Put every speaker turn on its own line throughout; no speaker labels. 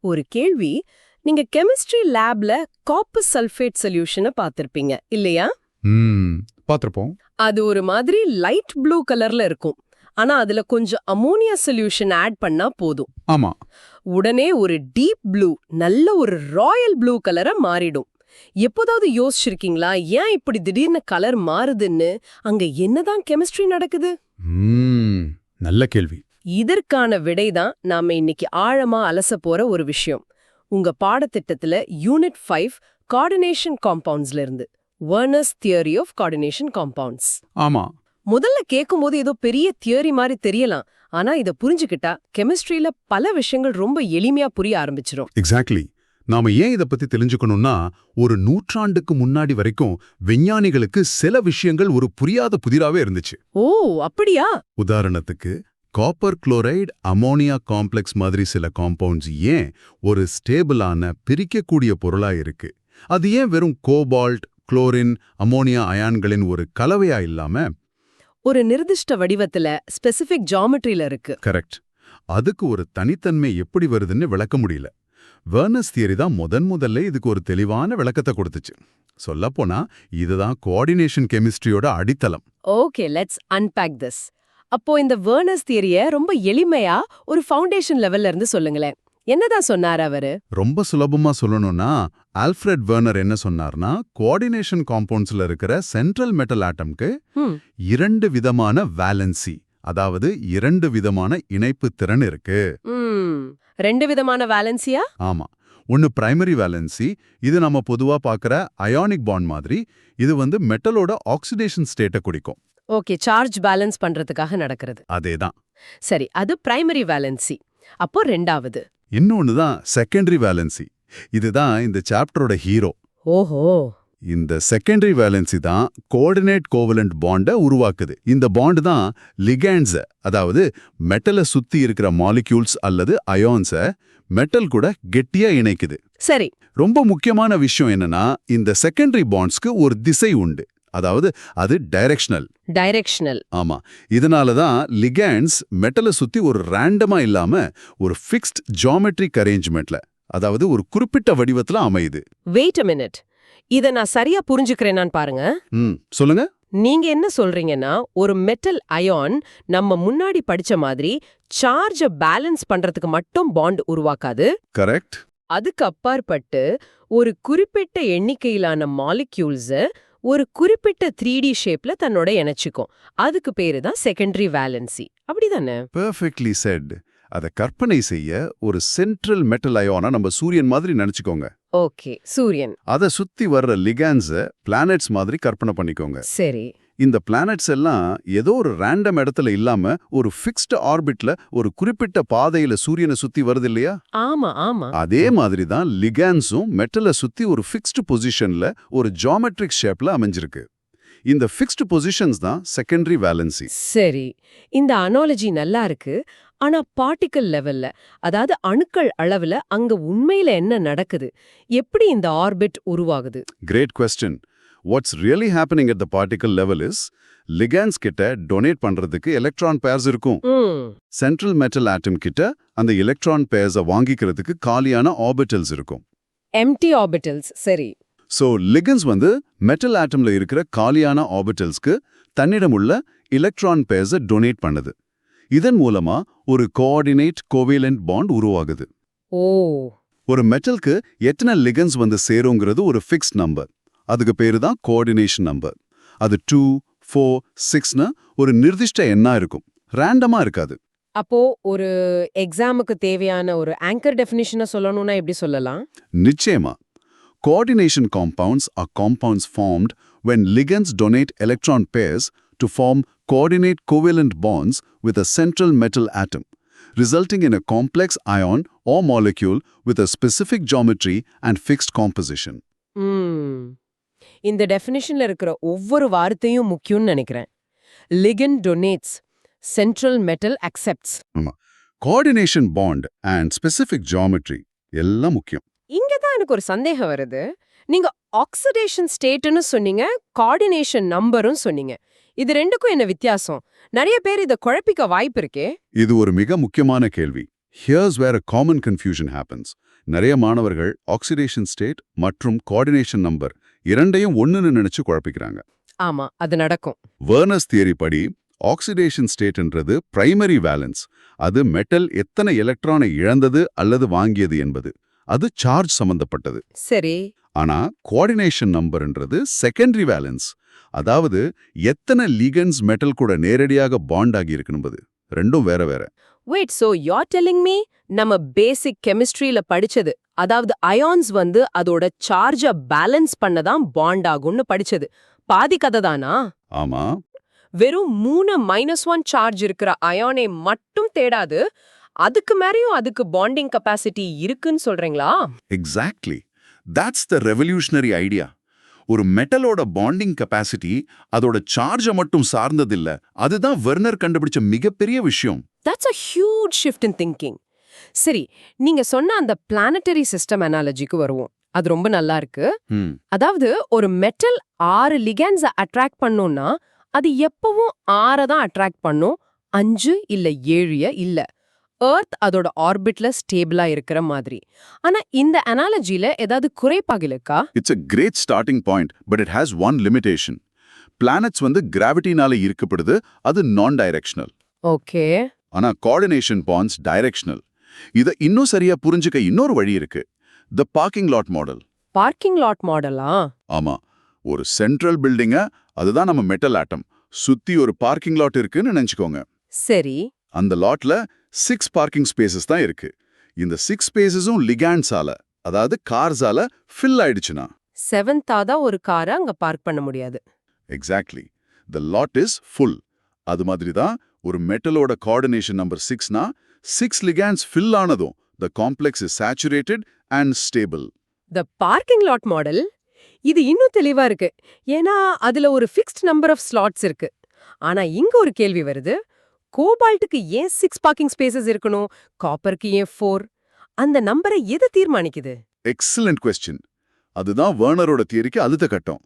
ஒரு கேள்வி, நீங்க கெமிஸ்ட்ரி லேப்ல காப்பர் சல்ஃபேட் சொல்யூஷனை பார்த்திருப்பீங்க இல்லையா?
பாத்திருப்போம்.
அது ஒரு மாதிரி லைட் ப்ளூ கலர்ல இருக்கும். ஆனா அதுல கொஞ்சம் அமோனியா சொல்யூஷன் ஆட் பண்ணா போதும்.
ஆமா.
உடனே ஒரு டீப் ப்ளூ, நல்ல ஒரு ராயல் ப்ளூ கலரா மாறிடும். எப்போதாவது யோசிச்சிருக்கீங்களா ஏன் இப்படி திடீர்னு கலர் மாறுதுன்னு? அங்க என்னதான் கெமிஸ்ட்ரி நடக்குது?
நல்ல கேள்வி.
இதற்கான விடைதான் நாம இன்னைக்கு ஆழமா அலச போற ஒரு விஷயம். உங்க பாடத்திட்டத்துல யூனிட் 5 கோஆர்டினேஷன் காம்பவுண்ட்ஸ்ல இருந்து வெர்னர்ஸ் தியரி ஆஃப் கோஆர்டினேஷன் காம்பவுண்ட்ஸ்.
ஆமா.
முதல்ல கேட்கும்போது ஏதோ பெரிய தியரி மாதிரி தெரியலாம். ஆனா இத புரிஞ்சுக்கிட்டா கெமிஸ்ட்ரியில பல விஷயங்கள் ரொம்ப எளிமையா புரிய ஆரம்பிச்சிரும்.
எக்ஸாக்ட்லி. நாம ஏன் இத பத்தி தெரிஞ்சுக்கணும்னா, ஒரு நூற்றாண்டுக்கு முன்னாடி வரைக்கும் விஞ்ஞானிகளுக்கு சில விஷயங்கள் ஒரு புரியாத புதிராவே இருந்துச்சு.
ஓ, அப்படியா?
உதாரணத்துக்கு காப்பர் குளோரைடு அமோனியா காம்ப்ளெக்ஸ் மாதிரி சில காம்பவுண்ட்ஸ் ஏன் ஒரு ஸ்டேபிளான பிரிக்கக்கூடிய பொருளா இருக்கு? அது ஏன் வெறும் கோபால்ட், குளோரின், அமோனியா அயான்களின் ஒரு கலவையா இல்லாம
ஒரு நிர்திஷ்ட வடிவத்துல ஸ்பெசிபிக் ஜியாமெட்ரியில இருக்கு?
கரெக்ட். அதுக்கு ஒரு தனித்தன்மை எப்படி வருதுன்னு விளக்க முடியல. வெர்னர்ஸ் தியரி தான் முதல்ல இதுக்கு ஒரு தெளிவான விளக்கத்தை கொடுத்துச்சு. சொல்லப்போனா இதுதான் கோஆர்டினேஷன் கெமிஸ்ட்ரியோட அடித்தளம்.
Okay, let's unpack this. அப்போ இந்த வெர்னர்ஸ் தியரிய ரொம்ப எளிமையா ஒரு ஃபவுண்டேஷன் லெவல்ல இருந்து சொல்லுங்களேன். என்னதான் சொன்னார் அவரு?
ரொம்ப சுலபமா சொல்லணும்னா, ஆல்ஃபிரட் வெர்னர் என்ன சொன்னார்னா, கோஆர்டினேஷன் காம்பவுண்ட்ஸ்ல இருக்கிற சென்ட்ரல் மெட்டல் ஆட்டம்க்கு 2 விதமான வேலன்சி, அதாவது 2 விதமான இணைப்பு திறன் இருக்கு.
2 விதமான வேலன்சியா?
ஆமா. ஒன்னு பிரைமரி வேலன்சி, இது நம்ம பொதுவா பார்க்கற அயானிக் பாண்ட் மாதிரி. இது மெட்டலோட ஆக்சிடேஷன் ஸ்டேட்டை குறிக்கும்.
ஓகே, சார்ஜ் பேலன்ஸ் பண்றதுக்காக நடக்கிறது.
அதேதான்.
சரி, அது பிரைமரி வேலன்சி. அப்போ ரெண்டாவது
இன்னொன்னு தான் செகண்டரி வேலன்சி. இதுதான் இந்த சாப்டரோட ஹீரோ.
ஓஹோ.
இந்த செகண்டரி வேலன்சி தான் கோஆர்டினேட் கோவலன்ட் பாண்டை உருவாக்குது. இந்த பாண்ட் தான் லிகேண்ட்ஸ, அதாவது மெட்டலை சுத்தி இருக்கிற மாலிக்யூல்ஸ் அல்லது அயான்ஸ மெட்டல் கூட கெட்டியா இணைக்குது.
சரி.
ரொம்ப முக்கியமான விஷயம் என்னன்னா, இந்த செகண்டரி பாண்ட்ஸ்க்கு ஒரு திசை உண்டு. அதாவது அது டைரக்ஷனல். ஆமா. இதனால தான் லிகேண்ட்ஸ் மெட்டலை சுத்தி ஒரு ரேண்டமா இல்லாம ஒரு ஃபிக்ஸ்ட் ஜியாமெட்ரிக் அரேஞ்ச்மெண்ட்ல, அதாவது ஒரு குறிப்பிட்ட வடிவத்துல அமையுது.
Wait a minute. இத நான் சரியா புரிஞ்சுக்கிறேனான்னு பாருங்க.
சொல்லுங்க.
நீங்க என்ன சொல்றீங்கன்னா, ஒரு மெட்டல் அயான் நம்ம முன்னாடி படிச்ச மாதிரி சார்ஜ பேலன்ஸ் பண்றதுக்கு மட்டும் பாண்ட் உருவாக்காது.
கரெக்ட்.
அதுக்கு அப்பாற்பட்டு ஒரு குறிப்பிட்ட எண்ணிக்கையிலான மாலிக்யூல்ஸ ஒரு குறிப்பிட்ட 3D ஷேப்ல தன்னோட இணைச்சுக்கும். அதுக்கு பேரு தான் செகண்டரி வேலன்சி. அப்படிதானே?
Perfectly set. அதை கற்பனை செய்ய ஒரு சென்ட்ரல் மெட்டல் அயானா நம்ம சூரியன் மாதிரி நினைச்சுக்கோங்க.
ஓகே, சூரியன்.
அதை சுத்தி வர்ற லிகான்ஸ பிளானட்ஸ் மாதிரி கற்பனை பண்ணிக்கோங்க.
சரி.
இந்த பிளானட்ஸ் எல்லாம் ஏதோ ஒரு ரேண்டம் இடத்துல இல்லாம ஒரு ஃபிக்ஸ்டு ஆர்பிட்ல ஒரு குறிப்பிட்ட பாதையில சூரியனை சுத்தி வருது இல்லையா?
ஆமா.
அதே மாதிரி தான் லிகான்ஸும் மெட்டலை சுத்தி ஒரு ஃபிக்ஸ்டு பொசிஷன்ல ஒரு ஜியாமெட்ரிக் ஷேப்ல அமைஞ்சிருக்கு. இந்த ஃபிக்ஸ்டு பொசிஷன்ஸ் தான் செகண்டரி வேலன்சி.
சரி, இந்த அனாலஜி நல்லா இருக்கு. ஆனா பார்ட்டிக்கல் லெவல்ல, அதாவது அணுக்கள் அளவுல அங்க உண்மையில என்ன நடக்குது? எப்படி இந்த ஆர்பிட் உருவாகுது?
Great question. What's really happening at the particle level is, ligands கிட்ட டொனேட் பண்றதுக்கு எலக்ட்ரான் பேர்ஸ் இருக்கும். சென்ட்ரல் மெட்டல் ஆட்டம் கிட்ட அந்த எலக்ட்ரான் பேர்ஸை வாங்கிக்கிறதுக்கு காலியான ஆர்பிட்டல்ஸ் இருக்கும்.
Empty orbitals. சரி.
சோ லிகன்ஸ் மெட்டல் ஆட்டம்ல இருக்கிற காலியான ஆர்பிட்டல்ஸ்க்கு தன்னிடம் உள்ள எலக்ட்ரான் பேர்ஸை டொனேட் பண்ணுது. இதன் மூலமா ஒரு கோஆர்டினேட் கோவேலன்ட் பாண்ட் உருவாகுது.
ஓ.
ஒரு மெட்டலுக்கு எத்தனை லிகன்ஸ் சேருங்கிறது ஒரு ஃபிக்ஸ்ட் நம்பர். அதுக்கு பேரு தான் கோஆர்டினேஷன் நம்பர். அது 2, 4, 6ன்னு ஒரு நிர்திஷ்ட எண்ணா இருக்கும். ரேண்டமா இருக்காது.
அப்போ ஒரு எக்ஸாமுக்கு தேவையான ஒரு ஆங்கர் டெஃபினிஷனை சொல்லணும்னா எப்படி சொல்லலாம்?
நிச்சயமா. Coordination compounds are compounds formed when ligands donate electron pairs to form coordinate covalent bonds with a central metal atom, resulting in a complex ion or molecule with a specific geometry and fixed composition.
இந்த டெஃபினிஷன்ல இருக்கிற ஒவ்வொரு வார்த்தையும் முக்கியம்னு நினைக்கிறேன். Ligand donates, central metal accepts.
Coordination bond and specific geometry எல்லாம் முக்கியம்.
இங்கதான் எனக்கு ஒரு சந்தேகம் வருது. நீங்க ஆக்சிடேஷன் ஸ்டேட்னு சொன்னீங்க, கோஆர்டினேஷன் நம்பரும் சொன்னீங்க. இது ரெண்டுக்கும் என்ன வித்தியாசம்? நிறைய பேர் இத குழப்பிக்க வாய்ப்பு இருக்கே.
இது ஒரு மிக முக்கியமான கேள்வி. Here's where a common confusion happens. நிறைய மாணவர்கள் ஆக்சிடேஷன் ஸ்டேட் மற்றும் கோஆர்டினேஷன் நம்பர் இரண்டையும் ஒண்ணுன்னு நினைச்சு குழப்பிக்கிறாங்க.
ஆமா, அது நடக்கும்.
வெர்னர்ஸ் தியரி படி ஆக்சிடேஷன் ஸ்டேட்ன்றது பிரைமரி வேலன்ஸ். அது மெட்டல் எத்தனை எலக்ட்ரானை இழந்தது அல்லது வாங்கியது என்பது. அது சார்ஜ் சம்பந்தப்பட்டது.
சரி.
ஆனா கோஆர்டினேஷன் நம்பர்ன்றது செகண்டரி வேலன்ஸ். அதாவது எத்தனை லிகன்ஸ் மெட்டல் கூட நேரடியாக பாண்ட் ஆகி இருக்குன்பது. ரெண்டும் வேற வேற.
Wait, so you're telling me நம்ம பேசிக் கெமிஸ்ட்ரியில படிச்சது, அதாவது அயான்ஸ் அதோட சார்ஜ பேலன்ஸ் பண்ணதான் பாண்ட் ஆகும்னு படிச்சது பாதி கதை தானா?
ஆமா,
வெறும் 3 சார்ஜ் இருக்கிற அயானை மட்டும் தேடாது, அதுக்கு மேலயும் அதுக்கு பாண்டிங் கெப்பாசிட்டி இருக்குன்னு சொல்றீங்களா?
Exactly. That's the revolutionary idea. ஒரு மெட்டலோட பாண்டிங் கெப்பாசிட்டி அதோட சார்ஜ மட்டும் சார்ந்ததில்ல. அதுதான் வெர்னர் கண்டுபிடிச்ச மிகப்பெரிய விஷயம்.
That's a huge shift in thinking. சரி, நீங்க சொன்ன அந்த பிளானட்டரி சிஸ்டம் அனாலஜிக்கு வருவோம். அது ரொம்ப நல்லா இருக்கு. அதாவது ஒரு மெட்டல் 6 லிகன்ஸ் அட்ராக்ட் பண்ணும்னா அது எப்பவும் 6 தான் அட்ராக்ட் பண்ணும், 5 இல்ல 7 இல்ல. எர்த் அதோட ஆர்பிட்ல ஸ்டேபிளா இருக்கிற மாதிரி. ஆனா இந்த அனாலஜில ஏதாவது குறைபாடு இருக்கா?
It's a great starting point, but it has one limitation. Planets கிராவிட்டினால ஈர்க்கப்படுது, அது நான் டைரக்ஷனல்.
ஓகே.
ஆனா கோஆர்டினேஷன் பாண்ட்ஸ் டைரக்ஷனல். இத இன்னும் சரியா புரிஞ்சுக்க இன்னொரு வழி இருக்கு. The parking lot model.
Parking lot மாடலா?
ஆமா, ஒரு சென்ட்ரல் பில்டிங்க, அதுதான் நம்ம மெட்டல் ஆட்டம், சுத்தி ஒரு பார்க்கிங் லாட் இருக்குன்னு நினைச்சுக்கோங்க.
சரி.
அந்த லாட்ல 6 பார்க்கிங் ஸ்பேசஸ் தான் இருக்கு. இந்த 6 ஸ்பேசஸும் லிகாண்ட்ஸால, அதாவது கார்ஸால ஃபில் ஆயிடுச்சுனா
7th ஒரு காரை அங்க பார்க் பண்ண முடியாது.
Exactly. The lot is full. அது மாதிரி தான் ஒரு மெட்டலோட கோஆர்டினேஷன் நம்பர் 6னா 6 லிகாண்ட்ஸ் ஃபில் ஆனதும் the complex is saturated and stable.
The parking lot model இது இன்னும் தெளிவா இருக்கு. ஏன்னா அதுல ஒரு ஃபிக்ஸ்ட் நம்பர் ஆஃப் ஸ்லாட்ஸ் இருக்கு. ஆனா இங்க ஒரு கேள்வி வருது. கோபால்ட்டுக்கு ஏன் 6 பார்க்கிங் ஸ்பேசஸ் இருக்கணும், காப்பருக்கு ஏன் 4? அந்த நம்பரை எது தீர்மானிக்குது?
Excellent question. அதுதான் வெர்னரோட தியரிக்கு அடுத்த கட்டம்.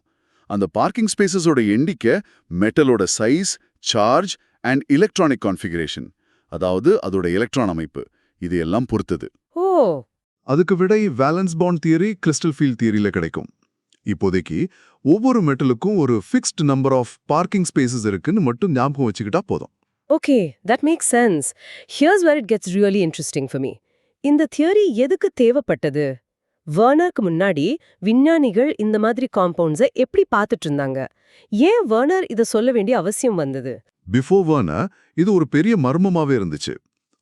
அந்த பார்க்கிங் ஸ்பேசஸோட எண்ணிக்கை மெட்டலோட size, charge and electronic configuration, அதாவது அதோட எலக்ட்ரான் அமைப்பு, இது எல்லாம் பொறுத்தது.
ஓ,
அதுக்கு விடை valence bond theory, crystal field தியரியில கிடைக்கும். இப்போதைக்கு ஒவ்வொரு மெட்டலுக்கும் ஒரு fixed number of parking spaces இருக்குன்னு மட்டும் ஞாபகம் வச்சுக்கிட்டா போதும்.
Okay, that makes sense. Here's where it gets really interesting for me. இந்த தியரி எதுக்கு தேவைப்பட்டது? வெர்னருக்கு முன்னாடி விஞ்ஞானிகள் இந்த மாதிரி காம்பவுண்ட்ஸை எப்படி பார்த்துட்டு இருந்தாங்க? ஏன் வெர்னர் இதை சொல்ல வேண்டிய அவசியம் வந்தது?
பிஃபோர் வெர்னர் இது ஒரு பெரிய மர்மமாவே இருந்துச்சு.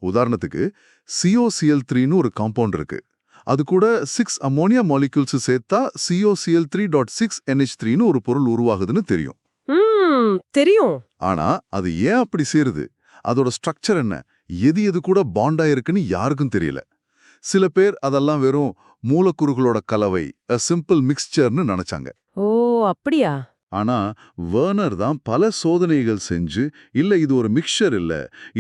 உதாரணத்துக்கு COCl3ன்னு ஒரு காம்பவுண்ட் இருக்கு. அது கூட 6 அமோனியா மாலிக்யூல்ஸ் சேர்த்தா COCl3.6NH3ன்னு ஒரு பொருள் உருவாகுதுன்னு தெரியும்.
தெரியும்.
ஆனா அது ஏன் அப்படி சேருது? அதோட ஸ்ட்ரக்சர் என்ன? எது கூட பாண்டா இருக்குன்னு யாருக்கும் தெரியல. சில பேர் அதெல்லாம் வெறும் மூலக்கூறுகளோட கலவை, a simple mixtureன்னு நினைச்சாங்க.
ஓ, அப்படியா?
ஆனா வெர்னர் தான் பல சோதனைகள் செஞ்சு, இல்ல இது ஒரு மிக்சர் இல்ல,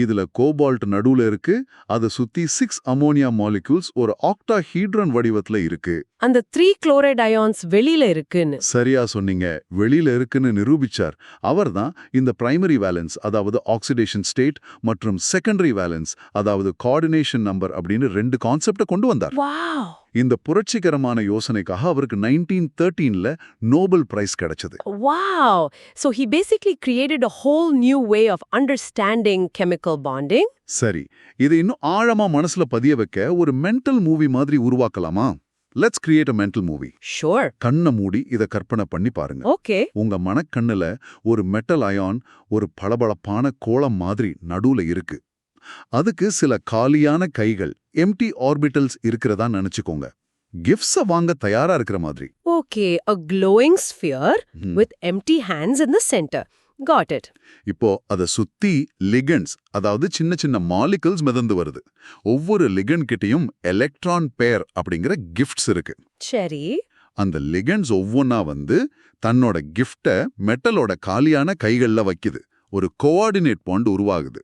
இதுல கோபால்ட் நடுவுல இருக்கு, அதை சுத்தி 6 அமோனியா மாலிக்யூல்ஸ் ஒரு ஆக்டாஹீட்ரன் வடிவத்துல இருக்கு.
அந்த 3 குளோரைட் அயான்ஸ் வெளியில இருக்குன்னு.
சரியா சொன்னீங்க, வெளியில இருக்குன்னு நிரூபிச்சார். அவர்தான் இந்த பிரைமரி வேலன்ஸ், அதாவது ஆக்சிடேஷன் ஸ்டேட், மற்றும் செகண்டரி வேலன்ஸ், அதாவது கோஆர்டினேஷன் நம்பர் அப்படின்னு 2 கான்செப்ட கொண்டு வந்தார்.
வாவ்!
இந்த புரட்சிகரமான யோசனைக்காக அவருக்கு 1913ல நோபல் பிரைஸ் கிடைச்சது.
Wow! So he basically created a whole new way of understanding chemical bonding.
சரி, இதை இன்னும் ஆழமா மனசுல பதிய வைக்க ஒரு மென்டல் மூவி மாதிரி உருவாக்கலாமா? Let's create a mental movie.
Sure.
கண்ணை மூடி இத கற்பனை பண்ணி பாருங்க.
Okay.
உங்க மனக்கண்ணுல ஒரு மெட்டல் அயான் ஒரு பளபளப்பான கோளம் மாதிரி நடுவுல இருக்கு. அதுக்கு சில காலியான கைகள், எம்டி ஆர்பிட்டல்ஸ் இருக்கிறதா நினைச்சுக்கோங்க. கிஃப்ட்ஸ வாங்க தயாரா இருக்கிற மாதிரி.
Okay, a glowing sphere with empty hands in the center. Got it.
இப்போ அதை சுத்தி லிகண்ட்ஸ், அதாவது சின்ன சின்ன மாலிகல்ஸ் மிதந்து வருது. ஒவ்வொரு லிகண்ட் கிட்டயும் எலக்ட்ரான் பேர் அப்படிங்கிற கிஃப்ட்ஸ் இருக்கு.
சரி.
அந்த லிகண்ட்ஸ் ஒவ்வொன்னா தன்னோட கிஃப்ட மெட்டலோட காலியான கைகள்ல வைக்குது. ஒரு கோஆர்டினேட் பாண்ட் உருவாகுது.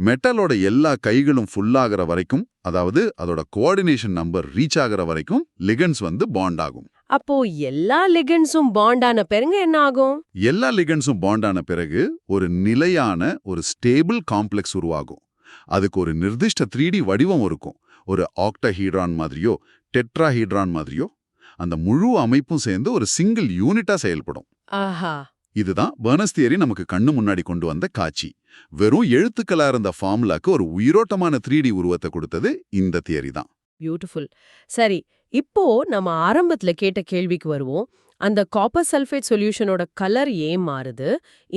மெட்டலோட எல்லா கைகளும் ஃபுல்லாகிற வரைக்கும், அதாவது அதோட கோஆர்டினேஷன் நம்பர் ரீச் ஆகிற வரைக்கும் லிகண்ட்ஸ் பாண்ட் ஆகும்.
அப்போ எல்லா லிகண்ட்ஸும் பாண்ட் ஆன பிறகு என்ன ஆகும்?
எல்லா லிகண்ட்ஸும் பாண்ட் ஆன பிறகு ஒரு நிலையான, ஒரு ஸ்டேபிள் காம்ப்ளெக்ஸ் உருவாகும். அதுக்கு ஒரு நிர்திஷ்ட 3D வடிவம் இருக்கும். ஒரு ஆக்டஹீட்ரான் மாதிரியோ டெட்ராஹீட்ரான் மாதிரியோ அந்த முழு அமைப்பும் சேர்ந்து ஒரு சிங்கிள் யூனிட்டா செயல்படும்.
ஆஹா,
இதுதான் பெர்னஸ் தியரி நமக்கு கண்ணு முன்னாடி கொண்டு வந்த காட்சி. வெறும் எழுத்துக்களா இருந்த ஃபார்முலாக்கு ஒரு உயிரோட்டமான 3D உருவத்தை கொடுத்தது இந்த தியரி தான்.
பியூட்டிஃபுல். சரி, இப்போ நம்ம ஆரம்பத்துல கேட்ட கேள்விக்கு வருவோம். அந்த காப்பர் சல்ஃபேட் சொல்யூஷனோட கலர் ஏன் மாறுது?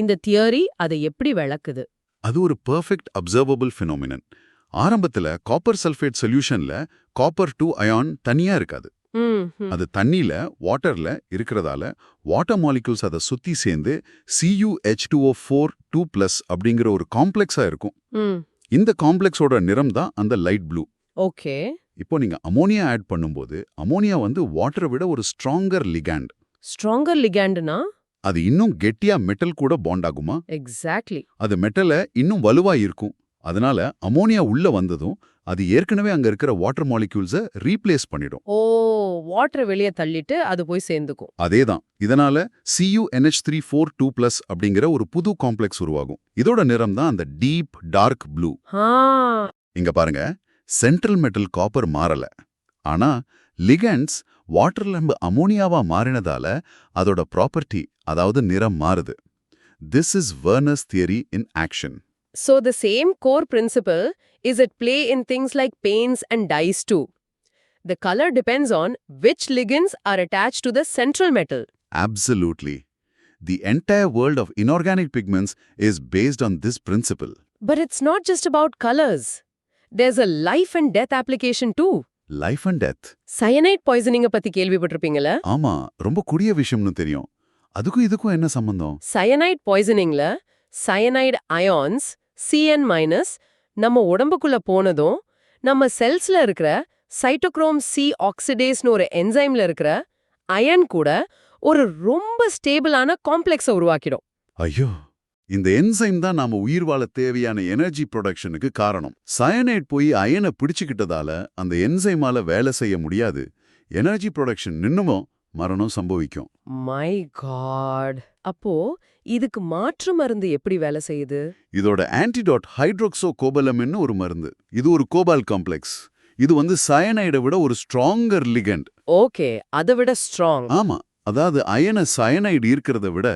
இந்த தியரி அதை எப்படி விளக்குது?
அது ஒரு பெர்ஃபெக்ட் அப்சர்வபிள் ஃபினோமினன். ஆரம்பத்துல காப்பர் சல்ஃபேட் சொல்யூஷன்ல காப்பர் 2 அயான் தனியா இருக்காது. அது தண்ணியில வாட்டர்ல இருக்கிறதால வாட்டர் மாலிகுல்ஸ் அதை சுத்தி சேர்ந்து CuH2O4 2+ அப்படிங்கிற ஒரு காம்ப்ளெக்ஸா இருக்கும். இந்த காம்ப்ளெக்ஸோட நிறம் தான் அந்த லைட் ப்ளூ.
ஓகே.
இப்போ நீங்க அமோனியா ஆட் பண்ணும்போது அமோனியா வந்து வாட்டரை விட ஒரு ஸ்ட்ராங்கர் லிகாண்ட்.
ஸ்ட்ராங்கர் லிகாண்ட்னா?
அது இன்னும் கெட்டியா மெட்டல் கூட பாண்ட் ஆகுமா?
எக்ஸாக்ட்லி.
அது மெட்டலை இன்னும் வலுவா இருக்கும். அதனால அமோனியா உள்ள வந்ததும் அது ஏற்கனவே அங்க இருக்கிற வாட்டர் மாலிக்யூல்ஸை ரீப்ளேஸ் பண்ணிடும்.
ஓ, வாட்டரை வெளியே தள்ளிட்டு அது போய் சேர்ந்துக்கும்.
அதேதான். இதனால CuNH3 2+ அப்படிங்கிற ஒரு புது காம்ப்ளெக்ஸ் உருவாகும். இதோட நிறம் தான் அந்த டீப் டார்க் ப்ளூ. இங்க பாருங்க, சென்ட்ரல் மெட்டல் காப்பர் மாறல. ஆனா லிகண்ட்ஸ் வாட்டர்ல அமோனியாவா மாறினதால அதோட ப்ராப்பர்ட்டி, அதாவது நிறம் மாறுது. This is Werner's theory in action.
So the same core principle is at play in things like paints and dyes too. The color depends on which ligands are attached to the central metal.
Absolutely. The entire world of inorganic pigments is based on this principle.
But it's not just about colors. There's a life and death application too.
Life and death.
Cyanide poisoning பத்தி கேள்விப்பட்டிருப்பீங்களா?
ஆமா, ரொம்ப கொடிய விஷயம்னு தெரியும். அதுக்கும் இதுக்கும் என்ன சம்பந்தம்?
Cyanide poisoningல cyanide ions Cn- நம்ம உடம்புக்குள்ள போனதும் நம்ம செல்ஸ்ல இருக்கிற சைட்டோக்ரோம் C ஆக்சிடேஸ்னு ஒரு என்சைம்ல இருக்கிற அயன் கூட ஒரு ரொம்ப ஸ்டேபிளான காம்ப்ளெக்ஸை உருவாக்கிடும்.
ஐயோ, இந்த என்சைம் தான் நாம உயிர் வாழ தேவையான எனர்ஜி ப்ரொடக்ஷனுக்கு காரணம். சயனைட் போய் அயனை பிடிச்சுக்கிட்டதால அந்த என்சைமால வேலை செய்ய முடியாது. எனர்ஜி ப்ரொடக்ஷன் நின்னுமோ மரணம் சம்பவிக்கும்.
My God. அப்போ இதுக்கு மாற்று மருந்து எப்படி வேலை செய்யுது?
இதோட ஆன்டிடாட் ஹைட்ரோக்சோ கோபலம்னு ஒரு மருந்து. இது ஒரு கோபால் காம்ப்ளெக்ஸ். இது வந்து சயனைடை விட ஒரு ஸ்ட்ராங்கர் லிகண்ட்.
ஓகே, அதை விட ஸ்ட்ராங்.
ஆமா, அதாவது அயன சயனைடு இருக்கிறத விட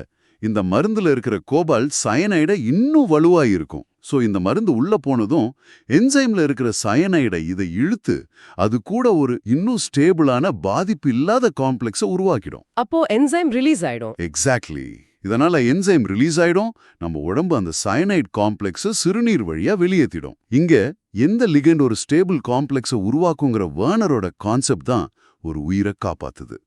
இந்த மருந்துல இருக்கிற கோபால் சயனைடை இன்னும் வலுவா இருக்கும். சோ இந்த மருந்து உள்ள போனதும் என்சைம்ல இருக்கிற சயனைடை இதை இழுத்து அது கூட ஒரு இன்னும் ஸ்டேபிளான பாதிப்பு இல்லாத காம்ப்ளெக்ஸை உருவாக்கிடும்.
அப்போ என்சைம் ரிலீஸ் ஆயிடும்.
எக்ஸாக்ட்லி. இதனால என்சைம் ரிலீஸ் ஆயிடும். நம்ம உடம்பு அந்த சயனைட் காம்ப்ளெக்ஸை சிறுநீர் வழியா வெளியேற்றிடும். இங்க எந்த லிகண்ட் ஒரு ஸ்டேபிள் காம்ப்ளெக்ஸை உருவாக்குங்கிற வேர்னரோட கான்செப்ட் தான் ஒரு உயிரை காப்பாத்துது.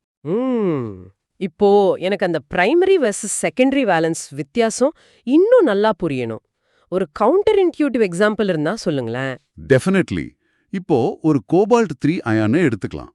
இப்போ எனக்கு அந்த பிரைமரி வெர்சஸ் செகண்டரி வேலன்ஸ் வித்தியாசம் இன்னும் நல்லா புரியணும். ஒரு கவுண்டர் இன்ட்யூட்டிவ் எக்ஸாம்பிள் இருந்தா சொல்லுங்களேன்.
டெஃபினெட்லி. இப்போ ஒரு கோபால்ட் 3 அயானை எடுத்துக்கலாம்.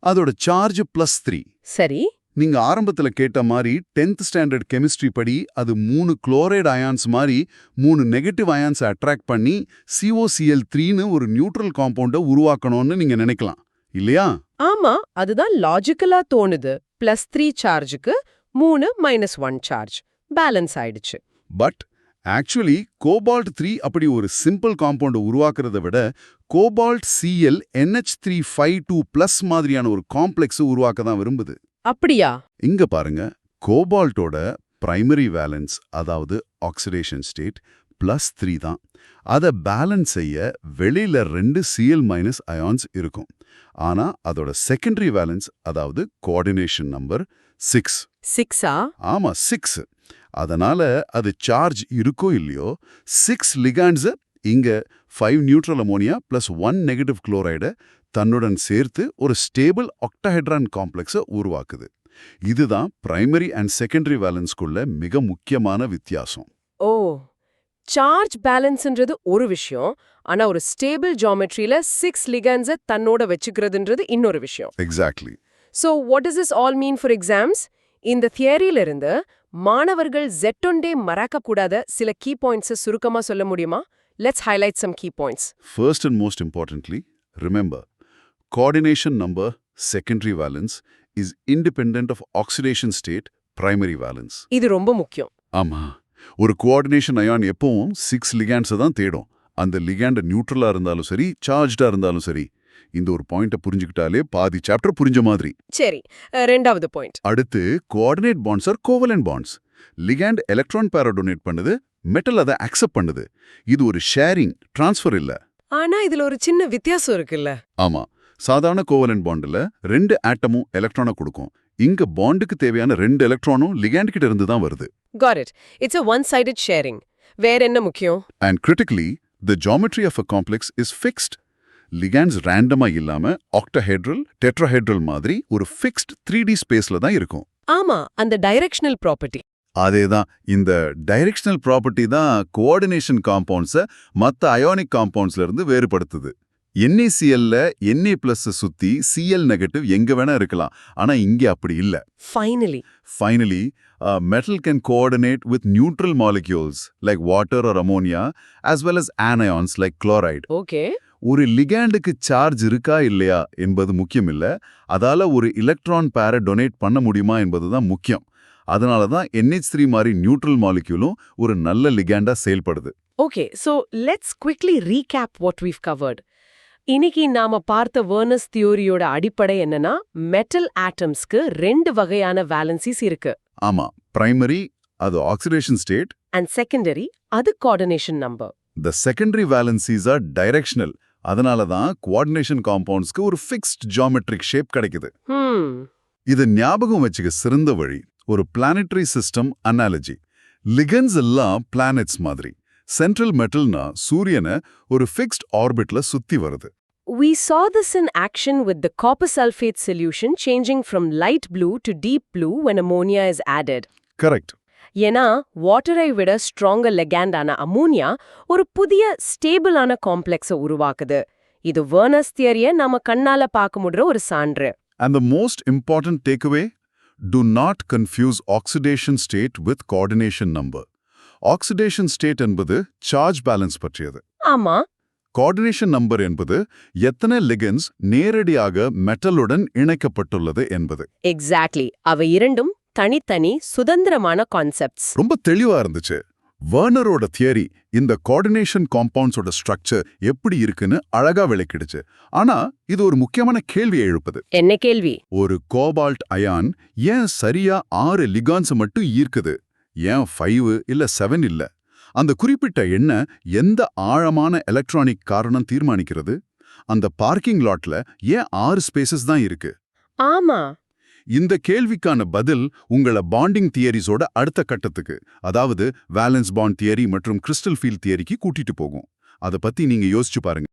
அதோட சார்ஜ் +3.
சரி.
நீங்க ஆரம்பத்துல கேட்ட மாதிரி 10th ஸ்டாண்டர்ட் கெமிஸ்ட்ரி படி அது 3 குளோரைடு அயான்ஸ் மாதிரி 3 நெகட்டிவ் அயான்ஸ் அட்ராக்ட் பண்ணி COCl3ன்னு ஒரு நியூட்ரல் காம்பவுண்ட உருவாக்கணும்னு நீங்க நினைக்கலாம் இல்லையா?
ஆமா, அதுதான் லாஜிக்கலா தோணுது. +3 சார்ஜுக்கு 3 -1 சார்ஜ் பேலன்ஸ் ஆயிடுச்சு.
பட் ஆக்சுவலி கோபால்ட் 3 அப்படி ஒரு சிம்பிள் காம்பவுண்ட் உருவாக்குறத விட கோபால்ட் Cl NH352+ மாதிரியான ஒரு காம்ப்ளெக்ஸ் உருவாக்க தான் விரும்புது.
அப்படியா?
இங்க பாருங்க, கோபால்ட்டோட பிரைமரி வேலன்ஸ், அதாவது ஆக்சிடேஷன் ஸ்டேட் +3 தான். அதை பேலன்ஸ் செய்ய வெளியில 2 Cl- அயான்ஸ் இருக்கும். ஆனா அதோட செகண்டரி வேலன்ஸ், அதாவது கோஆர்டினேஷன் நம்பர் 6.
6ஆ?
ஆமா, 6. அதனால அது சார்ஜ் இருக்கோ இல்லையோ 6 லிகாண்ட்ஸ் இங்க 5 நியூட்ரல் அமோனியா +1 நெகட்டிவ் குளோரைடு தன்னுடன் சேர்த்து ஒரு ஸ்டேபிள் ஆக்டாஹெட்ரான் காம்ப்ளெக்ஸை உருவாக்குது. இதுதான் பிரைமரி அண்ட் செகண்டரி வேலன்ஸ்குள்ள மிக முக்கியமான வித்தியாசம்.
ஓ, சார்ஜ் பேலன்ஸ்ன்றது ஒரு விஷயம், ஆனா ஒரு ஸ்டேபிள் ஜியோமெட்ரியில 6 லிகாண்ட்ஸை தன்னோட வச்சுக்கிறதுன்றது இன்னொரு விஷயம்.
Exactly.
So what does this all mean for exams? இந்த தியரியில இருந்து மாணவர்கள் Z1டே மறக்கக்கூடாத சில கீ பாயிண்ட்ஸை சுருக்கமா சொல்ல முடியுமா? Let's highlight some key points.
First and most importantly, remember, coordination number, secondary valence, is independent of oxidation state, primary valence.
இது ரொம்ப முக்கியம்.
ஆமா, ஒரு கோஆர்டினேஷன் அயான் எப்பவும் 6 லிகாண்ட்ஸை தான் தேடும். அந்த லிகாண்ட் நியூட்ரலா இருந்தாலும் சரி சார்ஜ்டா இருந்தாலும் சரி இந்த ஒரு பாயிண்ட புரிஞ்சுக்கிட்டாலே பாதி சாப்டர் புரிஞ்ச மாதிரி.
சரி, ரெண்டாவது பாயிண்ட்.
அடுத்து coordinate bonds are covalent bonds. Ligand electron பேரை டொனேட் பண்ணுது, மெட்டல் அதை அக்செப்ட் பண்ணுது. இது ஒரு ஷேரிங், டிரான்ஸ்ஃபர் இல்ல.
ஆனா இதுல ஒரு சின்ன வித்தியாசம் இருக்குல்ல.
ஆமா, சாதாரண கோவலன்ட் பாண்ட்ல 2 ஆட்டமும் எலக்ட்ரானை கொடுக்கும். இங்க பாண்டுக்கு தேவையான 2 எலக்ட்ரானும் லிகாண்ட் கிட்ட இருந்து தான் வருது.
Got it. It's a one-sided sharing. வேற என்ன முக்கியம்?
And critically, the geometry of a complex is fixed. Ligands ரேண்டமா இல்லாம octahedral, tetrahedral மாதிரி ஒரு fixed 3D ஸ்பேஸ்ல தான் இருக்கும்.
ஆமா, அந்த டைரக்ஷனல் ப்ராப்பர்ட்டி.
அதேதான், இந்த டைரக்ஷனல் ப்ராப்பர்ட்டி தான் கோஆர்டினேஷன் காம்பவுண்ட்ஸை மற்ற அயோனிக் காம்பவுண்ட்ஸ்ல இருந்து வேறுபடுத்துது. NaClல Na+ சுத்தி Cl நெகட்டிவ் எங்க வேணா இருக்கலாம், ஆனா இங்க அப்படி இல்ல. Finally, metal can coordinate with neutral molecules like water or ammonia as well as anions like chloride.
Okay.
ஒரு லிகாண்டுக்கு சார்ஜ் இருக்கா இல்லையா என்பது முக்கியம் இல்ல, அதால ஒரு எலக்ட்ரான் பேரை டொனேட் பண்ண முடியுமா என்பதுதான் முக்கியம். அதனால தான் NH3 மாதிரி நியூட்ரல் மாலிக்யூலும் ஒரு நல்ல லிகாண்டா செயல்படுது.
Okay, so let's quickly recap what we've covered. இன்னைக்கு நாம பார்த்த வெர்னஸ் தியோரியோட அடிப்படை என்னன்னா, மெட்டல் ஆட்டம்ஸ்க்கு 2 வகையான வேலன்சிஸ் இருக்கு.
ஆமா, பிரைமரி அது ஆக்சிடேஷன் ஸ்டேட்
அண்ட் செகண்டரி அது coordination number.
The secondary valencies are directional. அதனால தான் கோஆர்டினேஷன் காம்பவுண்ட்ஸ்க்கு ஒரு ஃபிக்ஸ்ட் ஜியோமெட்ரிக் ஷேப் கிடைக்குது. இது ஞாபகம் வச்சுக்க சிறந்த வழி ஒரு பிளானட்டரி சிஸ்டம் அனாலஜி. லிகன்ஸ் எல்லாம் பிளானெட்ஸ் மாதிரி. சென்ட்ரல் மெட்டல்னா சூரியனை ஒரு ஃபிக்ஸ்ட் ஆர்பிட்ல சுத்தி வருது.
We saw this in action with the copper sulfate solution changing from light blue to deep blue when ammonia is added.
Correct.
ஏன்னா வாட்டரை விட ஸ்ட்ராங்கர் லெகாண்டான அமோனியா ஒரு புதிய ஸ்டேபிளான காம்ப்ளெக்ஸை உருவாக்குது. இது வெர்னஸ் தியரியை நாம கண்ணால பார்க்க முடிற ஒரு சான்று.
And the most important takeaway? Do not confuse oxidation state with coordination number. Oxidation state என்பது சார்ஜ் பேலன்ஸ் பற்றியது.
ஆமா.
கோஆர்டினேஷன் நம்பர் என்பது எத்தனை லிகன்ஸ் நேரடியாக மெட்டலுடன் இணைக்கப்பட்டுள்ளது என்பது.
எக்ஸாக்ட்லி. அவை இரண்டும் தனித்தனி சுதந்திரமான கான்செப்ட்ஸ்.
ரொம்ப தெளிவா இருந்துச்சு. வெர்னரோட தியரி இந்த கோஆர்டினேஷன் காம்பவுண்ட்ஸோட ஸ்ட்ரக்சர் எப்படி இருக்குன்னு அழகா விளக்கிடுச்சு. ஆனா இது ஒரு முக்கியமான கேள்வியை எழுப்புது.
என்ன கேள்வி?
ஒரு கோபால்ட் அயான் ஏன் சரியா 6 லிகான்ஸ் மட்டும் ஈர்க்குது, ஏன் 5 இல்ல 7 இல்ல? அந்த குறிப்பிட்ட எண்ணை எந்த ஆழமான எலக்ட்ரானிக் காரணம் தீர்மானிக்கிறது? அந்த பார்க்கிங் லாட்ல ஏன் 6 ஸ்பேசஸ் தான் இருக்கு?
ஆமா.
இந்த கேள்விக்கான பதில் உங்கள பாண்டிங் தியரிஸோட அடுத்த கட்டத்துக்கு, அதாவது வேலன்ஸ் பாண்ட் தியரி மற்றும் கிறிஸ்டல் ஃபீல்ட் தியரிக்கு கூட்டிட்டு போகும். அதை பத்தி நீங்க யோசிச்சு பாருங்க.